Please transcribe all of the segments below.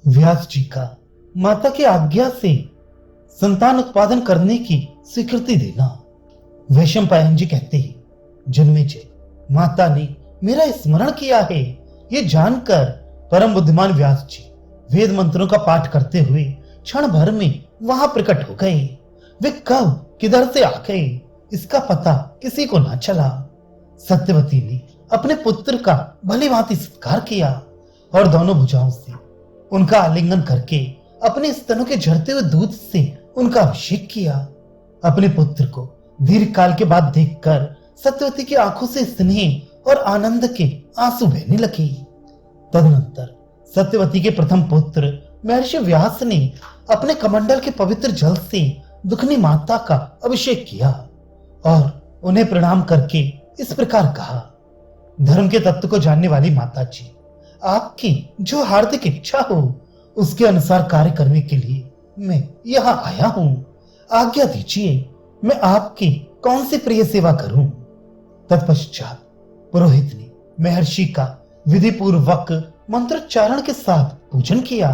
व्यास जी का माता की आज्ञा से संतान उत्पादन करने की स्वीकृति देना। वैशंपायन जी कहते हैं, जन्मेजय, माता ने मेरा स्मरण किया है। ये जानकर परम बुद्धिमान व्यास जी वेद मंत्रों का पाठ करते हुए क्षण भर में वहां प्रकट हो गए। वे कब किधर से आ गए इसका पता किसी को ना चला। सत्यवती ने अपने पुत्र का भली भांति सत्कार किया और दोनों भुजाओं से उनका आलिंगन करके अपने स्तनों के झरते हुए दूध से उनका अभिषेक किया। अपने पुत्र को दीर्घ काल के बाद देखकर सत्यवती की आंखों से स्नेह और आनंद के आंसू बहने लगे। तदनंतर सत्यवती के प्रथम पुत्र महर्षि व्यास ने अपने कमंडल के पवित्र जल से दुखनी माता का अभिषेक किया और उन्हें प्रणाम करके इस प्रकार कहा, धर्म के तत्व को जानने वाली माता जी, आपकी जो हार्दिक इच्छा हो उसके अनुसार कार्य करने के लिए मैं यहाँ आया हूँ। आज्ञा दीजिए, मैं आपकी कौन सी प्रिय सेवा करूं। तत्पश्चात पुरोहित ने महर्षि का विधि पूर्वक मंत्रोच्चारण के साथ पूजन किया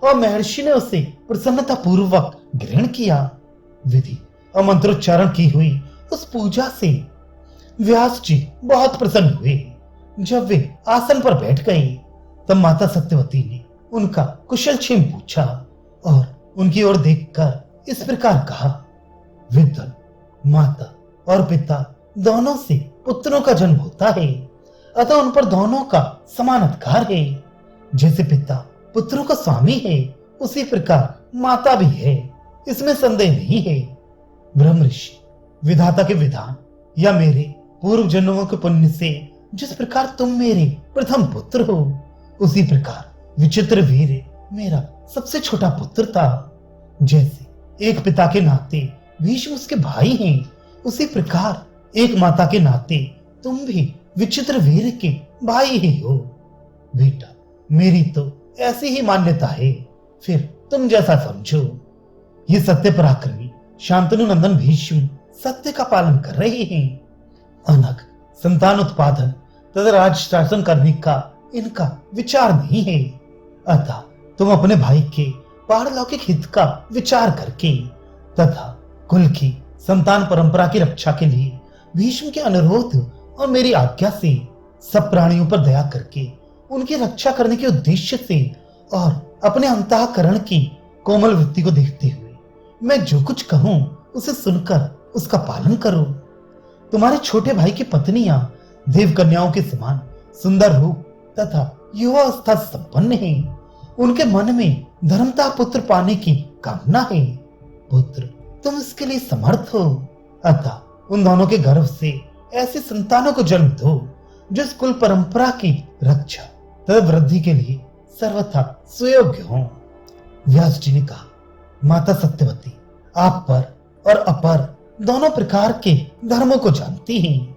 और महर्षि ने उसे प्रसन्नता पूर्वक ग्रहण किया। विधि और मंत्रोच्चारण की हुई उस पूजा से व्यास जी बहुत प्रसन्न हुए। जब वे आसन पर बैठ गए तब माता सत्यवती ने उनका कुशल क्षेम पूछा और उनकी ओर देखकर इस प्रकार कहा, विद्वान माता और पिता दोनों से पुत्रों का जन्म होता है, अतः उन पर दोनों का समान अधिकार है। जैसे पिता पुत्रों का स्वामी है उसी प्रकार माता भी है, इसमें संदेह नहीं है। ब्रह्म ऋषि विधाता के विधान या मेरे पूर्व जन्मों के पुण्य से जिस प्रकार तुम मेरे प्रथम पुत्र हो उसी प्रकार विचित्र वीर मेरा सबसे छोटा पुत्र था। जैसे एक पिता के नाते भीष्म उसके भाई हैं, उसी प्रकार एक माता के नाते तुम भी विचित्र वीर के भाई ही हो। बेटा, मेरी तो ऐसी ही मान्यता है, फिर तुम जैसा समझो। ये सत्य पराक्रमी शांतनु नंदन भीष्म सत्य का पालन कर रहे हैं। अनग संतान उत्पादन तथा राज शासन करने का इनका विचार नहीं है, अतः तुम अपने भाई के पारलौकिक हित का विचार करके तथा कुल की संतान परंपरा की रक्षा के लिए भीष्म के अनुरोध और मेरी आज्ञा से सब प्राणियों पर दया करके उनकी रक्षा करने के उद्देश्य से और अपने अंतःकरण की कोमल वृत्ति को देखते हुए मैं जो कुछ कहूं उसे सुनकर उसका पालन करो। तुम्हारे छोटे भाई की पत्नियां देव कन्याओं के समान सुंदर रूप तथा युवावस्था संपन्न है। उनके मन में धर्मता पुत्र पाने की कामना है। पुत्र, तुम इसके लिए समर्थ हो, अतः उन दोनों के गर्भ से ऐसे संतानों को जन्म दो जो इस कुल परंपरा की रक्षा तथा वृद्धि के लिए सर्वथा सुयोग्य हो। व्यास जी ने कहा, माता सत्यवती आप पर और अपर दोनों प्रकार के धर्मों को जानती हैं।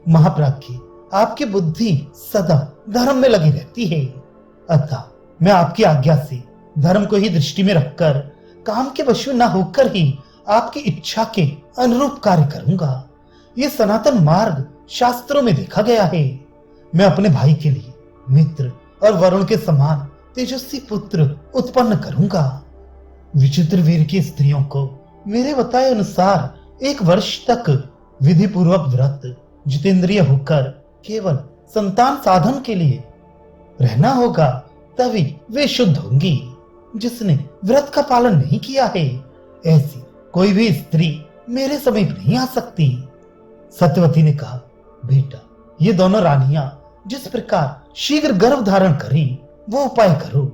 महाप्राज्ञ आपकी बुद्धि सदा धर्म में लगी रहती है, अतः मैं आपकी आज्ञा से धर्म को ही दृष्टि में रखकर काम के वश में न होकर ही आपकी इच्छा के अनुरूप कार्य करूंगा। ये सनातन मार्ग शास्त्रों में देखा गया है। मैं अपने भाई के लिए मित्र और वरुण के समान तेजस्वी पुत्र उत्पन्न करूंगा। विचित्र वीर की स्त्रियों को मेरे बताए अनुसार 1 वर्ष तक विधि पूर्वक व्रत जितेंद्रिय होकर केवल संतान साधन के लिए रहना होगा, तभी वे शुद्ध होंगी। जिसने व्रत का पालन नहीं किया है ऐसी कोई भी स्त्री मेरे समीप नहीं आ सकती। सत्यवती ने कहा, बेटा, ये दोनों रानियां जिस प्रकार शीघ्र गर्भ धारण करें वो उपाय करो।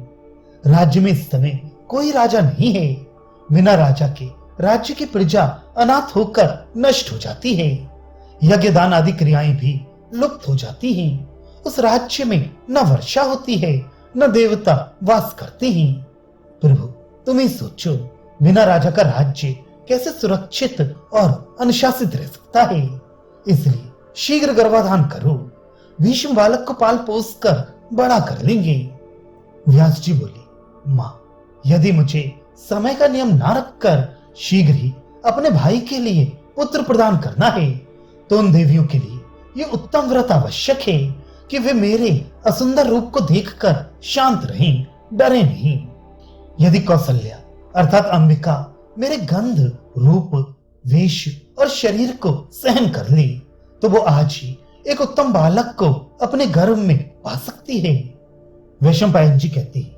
राज्य में इस समय कोई राजा नहीं है। बिना राजा के राज्य की प्रजा अनाथ होकर नष्ट हो जाती है। यज्ञ दान आदि क्रियाएं भी लुप्त हो जाती हैं। उस राज्य में न वर्षा होती है न देवता वास करते हैं। प्रभु, तुम ही सोचो, बिना राजा का राज्य कैसे सुरक्षित और अनुशासित रह सकता है। इसलिए शीघ्र गर्भाधान करो। भीष्म बालक को पाल पोस कर बड़ा कर लेंगे। व्यास जी बोले, माँ, यदि मुझे समय का नियम ना रखकर शीघ्र ही अपने भाई के लिए पुत्र प्रदान करना है तो उन देवियों के लिए ये उत्तम व्रत आवश्यक है कि वे मेरे असुंदर रूप को देखकर शांत रहें, डरे नहीं। यदि कौशल्या अर्थात अंबिका मेरे गंध, रूप, वेश और शरीर को सहन कर ले तो वो आज ही एक उत्तम बालक को अपने गर्भ में पा सकती है। वैशंपायन जी कहते हैं,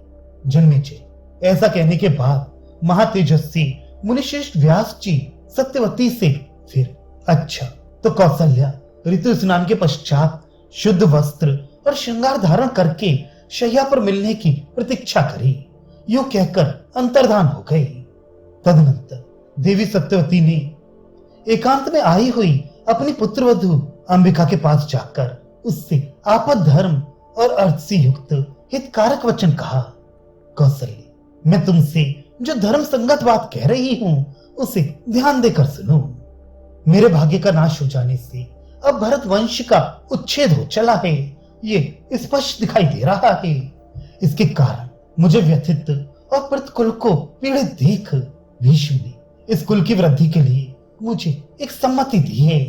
जन्मेजय ऐसा कहने के बाद महातेजस्वी मुनिश्रेष्ठ व्यास जी सत्यवती से फिर अच्छा तो कौशल्या ऋतु स्नान के पश्चात शुद्ध वस्त्र और श्रृंगार धारण करके शैया पर मिलने की प्रतीक्षा करी, यूं कहकर अंतर्धान हो गए। तदनंतर देवी सत्यवती ने एकांत में आई हुई अपनी पुत्रवधू अंबिका के पास जाकर उससे आपद धर्म और अर्थ से युक्त हितकारक वचन कहा। कौशल्य, मैं तुमसे जो धर्म संगत बात कह रही हूं उसे ध्यान देकर सुनो। मेरे भाग्य का नाश हो जाने से अब भरत वंश का उच्छेद हो चला है, ये स्पष्ट दिखाई दे रहा है। इसके कारण मुझे व्यथित और प्रतिकुल को पीड़ित देख भीष्म ने इस कुल की वृद्धि के लिए मुझे एक सम्मति दी है।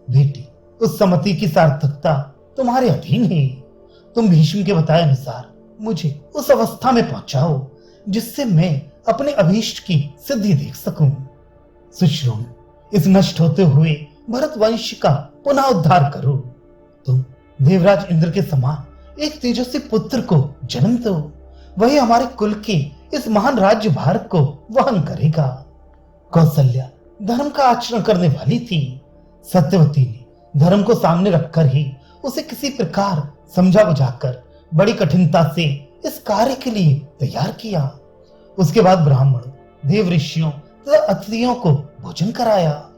बेटी, उस सम्मति की सार्थकता तुम्हारे अधीन है। तुम भीष्म के बताए अनुसार मुझे उस अवस्था में पहुंचाओ जिससे मैं अपने अभीष्ट की सिद्धि देख सकूं। सुश्रोण, इस नष्ट होते हुए भरत वंश का पुनः उद्धार करो। तुम देवराज इंद्र के समान एक तेजस्वी पुत्र को जन्म दो, वही हमारे कुल के इस महान राज्य भार को वहन करेगा। कौशल्या धर्म का आचरण करने वाली थी। सत्यवती ने धर्म को सामने रखकर ही उसे किसी प्रकार समझा बुझाकर बड़ी कठिनता से इस कार्य के लिए तैयार किया। उसके बाद ब्राह्मण, देव ऋषियों तथा अतिथियों को भोजन कराया।